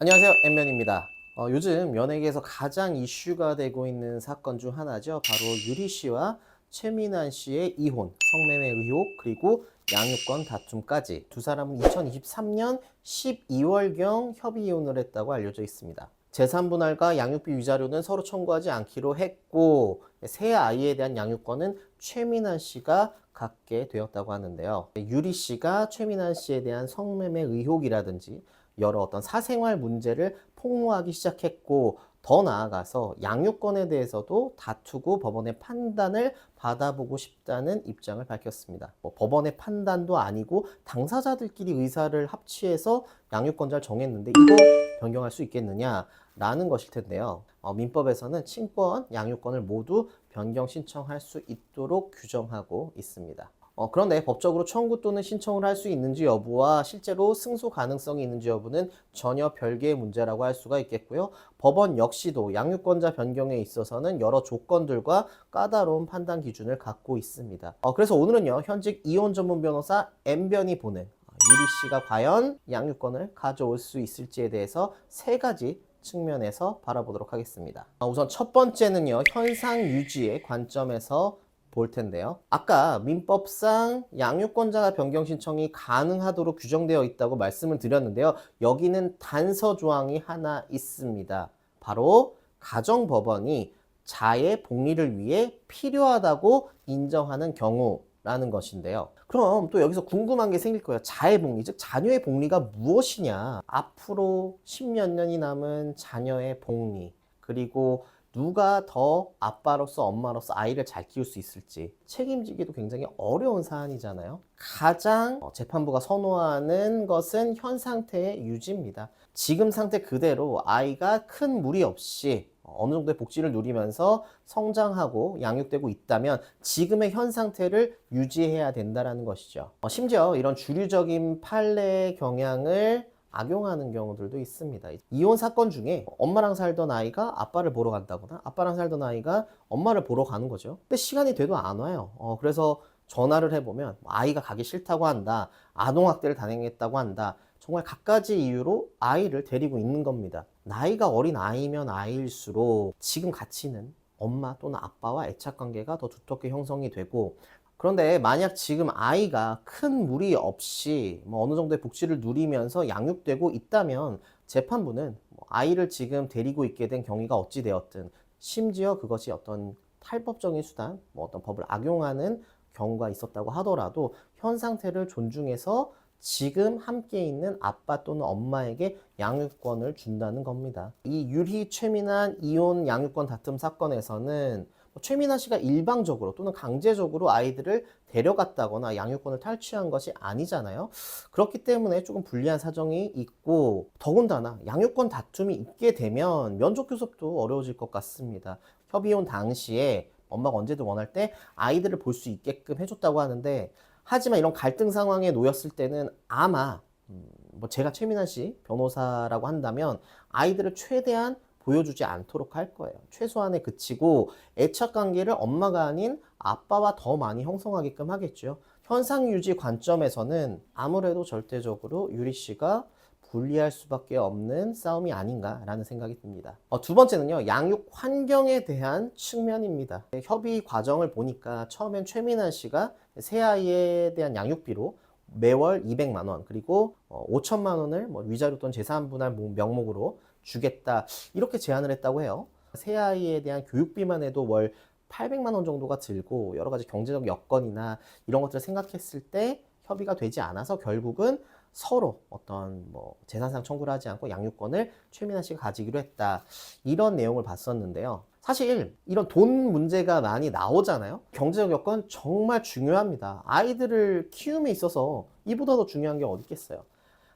안녕하세요, 엠면입니다. 요즘 연예계에서 가장 이슈가 되고 있는 사건 중 하나죠. 바로 유리 씨와 최민환 씨의 이혼, 성매매 의혹, 그리고 양육권 다툼까지. 두 사람은 2023년 12월경 협의 이혼을 했다고 알려져 있습니다. 재산분할과 양육비 위자료는 서로 청구하지 않기로 했고, 새 아이에 대한 양육권은 최민환 씨가 갖게 되었다고 하는데요. 유리 씨가 최민환 씨에 대한 성매매 의혹이라든지 여러 어떤 사생활 문제를 폭로하기 시작했고, 더 나아가서 양육권에 대해서도 다투고 법원의 판단을 받아보고 싶다는 입장을 밝혔습니다. 법원의 판단도 아니고 당사자들끼리 의사를 합치해서 양육권자를 정했는데 이거 변경할 수 있겠느냐라는 것일 텐데요. 민법에서는 친권, 양육권을 모두 변경 신청할 수 있도록 규정하고 있습니다. 그런데 법적으로 청구 또는 신청을 할 수 있는지 여부와 실제로 승소 가능성이 있는지 여부는 전혀 별개의 문제라고 할 수가 있겠고요. 법원 역시도 양육권자 변경에 있어서는 여러 조건들과 까다로운 판단 기준을 갖고 있습니다. 그래서 오늘은요, 현직 이혼 전문 변호사 M변이 보는 유리 씨가 과연 양육권을 가져올 수 있을지에 대해서 세 가지 측면에서 바라보도록 하겠습니다. 우선 첫 번째는요, 현상 유지의 관점에서 볼 텐데요. 아까 민법상 양육권자가 변경 신청이 가능하도록 규정되어 있다고 말씀을 드렸는데요. 여기는 단서 조항이 하나 있습니다. 바로 가정법원이 자의 복리를 위해 필요하다고 인정하는 경우라는 것인데요. 그럼 또 여기서 궁금한 게 생길 거예요. 자의 복리, 즉 자녀의 복리가 무엇이냐? 앞으로 10몇 년이 남은 자녀의 복리, 그리고 누가 더 아빠로서 엄마로서 아이를 잘 키울 수 있을지 책임지기도 굉장히 어려운 사안이잖아요. 가장 재판부가 선호하는 것은 현 상태의 유지입니다. 지금 상태 그대로 아이가 큰 무리 없이 어느 정도의 복지를 누리면서 성장하고 양육되고 있다면 지금의 현 상태를 유지해야 된다는 것이죠. 심지어 이런 주류적인 판례 경향을 악용하는 경우들도 있습니다. 이혼 사건 중에 엄마랑 살던 아이가 아빠를 보러 간다거나 아빠랑 살던 아이가 엄마를 보러 가는 거죠. 근데 시간이 돼도 안 와요. 그래서 전화를 해보면 아이가 가기 싫다고 한다, 아동학대를 당했다고 한다, 정말 갖가지 이유로 아이를 데리고 있는 겁니다. 나이가 어린 아이면 아이일수록 지금 같이 있는 엄마 또는 아빠와 애착관계가 더 두텁게 형성이 되고, 그런데 만약 지금 아이가 큰 무리 없이 어느 정도의 복지를 누리면서 양육되고 있다면 재판부는 아이를 지금 데리고 있게 된 경위가 어찌 되었든, 심지어 그것이 어떤 탈법적인 수단, 어떤 법을 악용하는 경우가 있었다고 하더라도 현 상태를 존중해서 지금 함께 있는 아빠 또는 엄마에게 양육권을 준다는 겁니다. 이 유리 최민환 이혼 양육권 다툼 사건에서는 최민환 씨가 일방적으로 또는 강제적으로 아이들을 데려갔다거나 양육권을 탈취한 것이 아니잖아요. 그렇기 때문에 조금 불리한 사정이 있고, 더군다나 양육권 다툼이 있게 되면 면접 교섭도 어려워질 것 같습니다. 협의혼 당시에 엄마가 언제든 원할 때 아이들을 볼 수 있게끔 해줬다고 하는데, 하지만 이런 갈등 상황에 놓였을 때는 아마 제가 최민환 씨 변호사라고 한다면 아이들을 최대한 보여주지 않도록 할 거예요. 최소한에 그치고 애착 관계를 엄마가 아닌 아빠와 더 많이 형성하게끔 하겠죠. 현상 유지 관점에서는 아무래도 절대적으로 유리 씨가 불리할 수밖에 없는 싸움이 아닌가라는 생각이 듭니다. 두 번째는요, 양육 환경에 대한 측면입니다. 협의 과정을 보니까 처음엔 최민환 씨가 새 아이에 대한 양육비로 매월 200만 원, 그리고 5천만 원을 위자료 또는 재산분할 명목으로 주겠다, 이렇게 제안을 했다고 해요. 새 아이에 대한 교육비만 해도 월 800만 원 정도가 들고, 여러 가지 경제적 여건이나 이런 것들을 생각했을 때 협의가 되지 않아서 결국은 서로 어떤 재산상 청구를 하지 않고 양육권을 최민환 씨가 가지기로 했다, 이런 내용을 봤었는데요. 사실 이런 돈 문제가 많이 나오잖아요. 경제적 여건 정말 중요합니다. 아이들을 키움에 있어서 이보다 더 중요한 게 어디 있겠어요.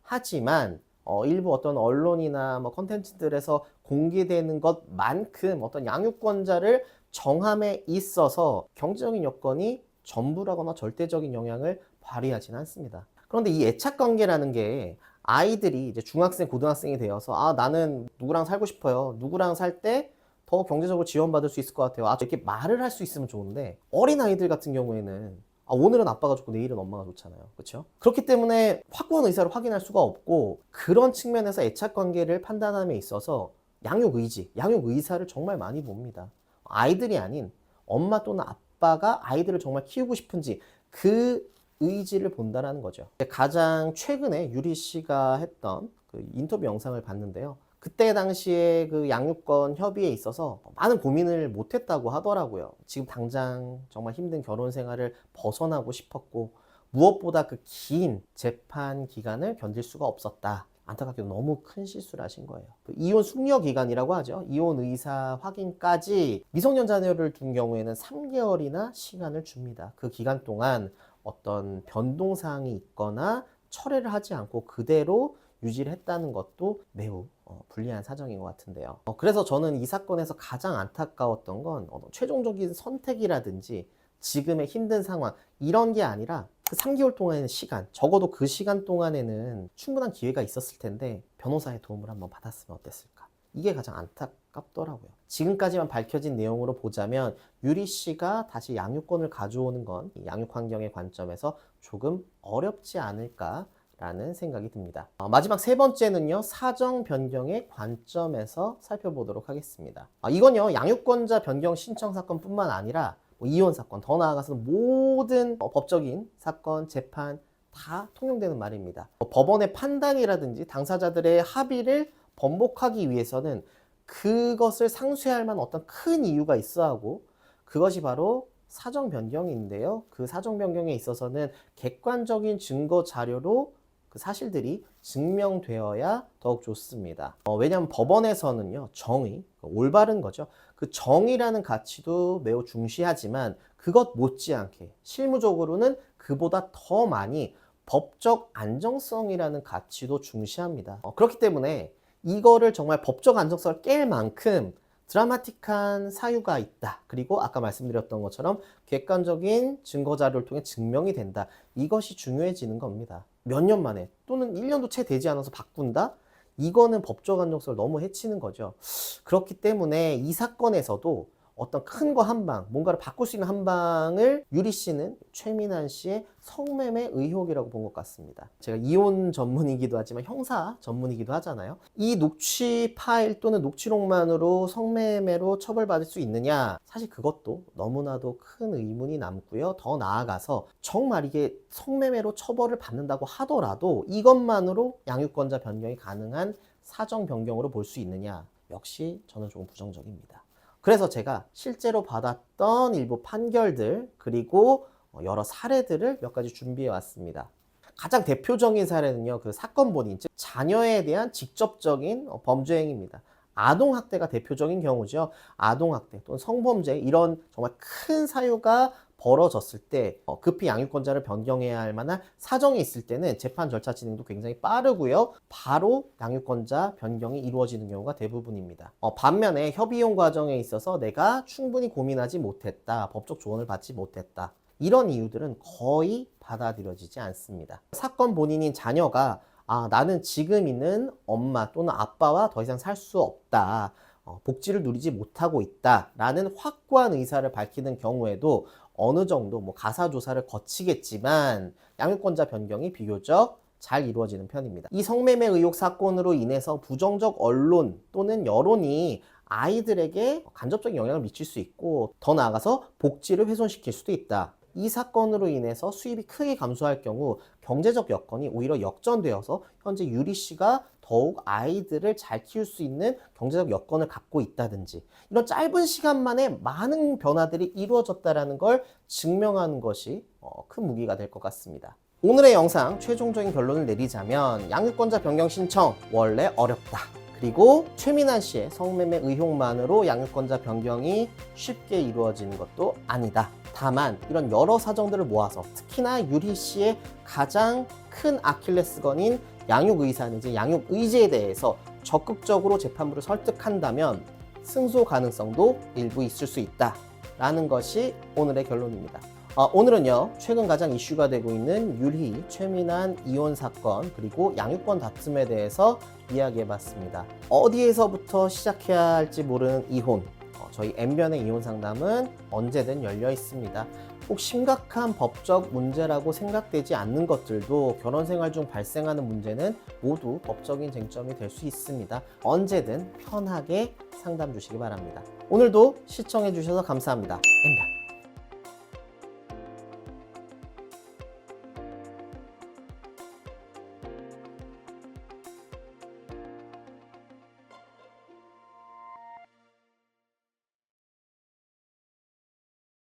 하지만 일부 어떤 언론이나 컨텐츠들에서 공개되는 것만큼 어떤 양육권자를 정함에 있어서 경제적인 여건이 전부라거나 절대적인 영향을 발휘하지는 않습니다. 그런데 이 애착관계라는 게 아이들이 이제 중학생, 고등학생이 되어서 나는 누구랑 살고 싶어요, 누구랑 살 때 더 경제적으로 지원받을 수 있을 것 같아요, 이렇게 말을 할 수 있으면 좋은데, 어린 아이들 같은 경우에는 오늘은 아빠가 좋고 내일은 엄마가 좋잖아요. 그렇죠? 그렇기 때문에 확고한 의사를 확인할 수가 없고 그런 측면에서 애착 관계를 판단함에 있어서 양육 의지, 양육 의사를 정말 많이 봅니다. 아이들이 아닌 엄마 또는 아빠가 아이들을 정말 키우고 싶은지 그 의지를 본다라는 거죠. 가장 최근에 유리 씨가 했던 그 인터뷰 영상을 봤는데요. 그때 당시에 그 양육권 협의에 있어서 많은 고민을 못했다고 하더라고요. 지금 당장 정말 힘든 결혼 생활을 벗어나고 싶었고 무엇보다 그 긴 재판 기간을 견딜 수가 없었다. 안타깝게도 너무 큰 실수를 하신 거예요. 그 이혼 숙려 기간이라고 하죠. 이혼 의사 확인까지 미성년 자녀를 둔 경우에는 3개월이나 시간을 줍니다. 그 기간 동안 어떤 변동사항이 있거나 철회를 하지 않고 그대로 유지를 했다는 것도 매우 불리한 사정인 것 같은데요. 그래서 저는 이 사건에서 가장 안타까웠던 건 최종적인 선택이라든지 지금의 힘든 상황 이런 게 아니라 그 3개월 동안의 시간, 적어도 그 시간 동안에는 충분한 기회가 있었을 텐데 변호사의 도움을 한번 받았으면 어땠을까? 이게 가장 안타깝더라고요. 지금까지만 밝혀진 내용으로 보자면 유리 씨가 다시 양육권을 가져오는 건 양육 환경의 관점에서 조금 어렵지 않을까 라는 생각이 듭니다. 마지막 세 번째는요, 사정 변경의 관점에서 살펴보도록 하겠습니다. 이건요, 양육권자 변경 신청 사건뿐만 아니라 이혼 사건, 더 나아가서는 모든 법적인 사건, 재판 다 통용되는 말입니다. 법원의 판단이라든지 당사자들의 합의를 번복하기 위해서는 그것을 상쇄할 만한 어떤 큰 이유가 있어야 하고 그것이 바로 사정 변경인데요. 그 사정 변경에 있어서는 객관적인 증거 자료로 그 사실들이 증명되어야 더욱 좋습니다. 왜냐하면 법원에서는요, 정의, 올바른 거죠. 그 정의라는 가치도 매우 중시하지만 그것 못지않게 실무적으로는 그보다 더 많이 법적 안정성이라는 가치도 중시합니다. 그렇기 때문에 이거를 정말 법적 안정성을 깰 만큼 드라마틱한 사유가 있다. 그리고 아까 말씀드렸던 것처럼 객관적인 증거 자료를 통해 증명이 된다. 이것이 중요해지는 겁니다. 몇 년 만에 또는 1년도 채 되지 않아서 바꾼다? 이거는 법적 안정성을 너무 해치는 거죠. 그렇기 때문에 이 사건에서도 어떤 큰 거 한 방, 뭔가를 바꿀 수 있는 한 방을 유리 씨는 최민환 씨의 성매매 의혹이라고 본 것 같습니다. 제가 이혼 전문이기도 하지만 형사 전문이기도 하잖아요. 이 녹취 파일 또는 녹취록만으로 성매매로 처벌받을 수 있느냐? 사실 그것도 너무나도 큰 의문이 남고요. 더 나아가서 정말 이게 성매매로 처벌을 받는다고 하더라도 이것만으로 양육권자 변경이 가능한 사정 변경으로 볼 수 있느냐? 역시 저는 조금 부정적입니다. 그래서 제가 실제로 받았던 일부 판결들 그리고 여러 사례들을 몇 가지 준비해 왔습니다. 가장 대표적인 사례는요, 그 사건 본인, 즉 자녀에 대한 직접적인 범죄 행위입니다. 아동학대가 대표적인 경우죠. 아동학대 또는 성범죄 이런 정말 큰 사유가 벌어졌을 때 급히 양육권자를 변경해야 할 만한 사정이 있을 때는 재판 절차 진행도 굉장히 빠르고요. 바로 양육권자 변경이 이루어지는 경우가 대부분입니다. 반면에 협의혼 과정에 있어서 내가 충분히 고민하지 못했다, 법적 조언을 받지 못했다, 이런 이유들은 거의 받아들여지지 않습니다. 사건 본인인 자녀가 나는 지금 있는 엄마 또는 아빠와 더 이상 살 수 없다, 복지를 누리지 못하고 있다 라는 확고한 의사를 밝히는 경우에도 어느 정도 가사 조사를 거치겠지만 양육권자 변경이 비교적 잘 이루어지는 편입니다. 이 성매매 의혹 사건으로 인해서 부정적 언론 또는 여론이 아이들에게 간접적인 영향을 미칠 수 있고 더 나아가서 복지를 훼손시킬 수도 있다. 이 사건으로 인해서 수입이 크게 감소할 경우 경제적 여건이 오히려 역전되어서 현재 유리 씨가 더욱 아이들을 잘 키울 수 있는 경제적 여건을 갖고 있다든지 이런 짧은 시간 만에 많은 변화들이 이루어졌다는 걸 증명하는 것이 큰 무기가 될 것 같습니다. 오늘의 영상 최종적인 결론을 내리자면 양육권자 변경 신청 원래 어렵다. 그리고 최민환 씨의 성매매 의혹만으로 양육권자 변경이 쉽게 이루어지는 것도 아니다. 다만 이런 여러 사정들을 모아서 특히나 유리 씨의 가장 큰 아킬레스건인 양육의사 내지 양육의제에 대해서 적극적으로 재판부를 설득한다면 승소 가능성도 일부 있을 수 있다 라는 것이 오늘의 결론입니다. 오늘은요, 최근 가장 이슈가 되고 있는 유리, 최민환 이혼 사건 그리고 양육권 다툼에 대해서 이야기해봤습니다. 어디에서부터 시작해야 할지 모르는 이혼, 저희 N변의 이혼 상담은 언제든 열려 있습니다. 꼭 심각한 법적 문제라고 생각되지 않는 것들도 결혼 생활 중 발생하는 문제는 모두 법적인 쟁점이 될 수 있습니다. 언제든 편하게 상담 주시기 바랍니다. 오늘도 시청해 주셔서 감사합니다. 엠다.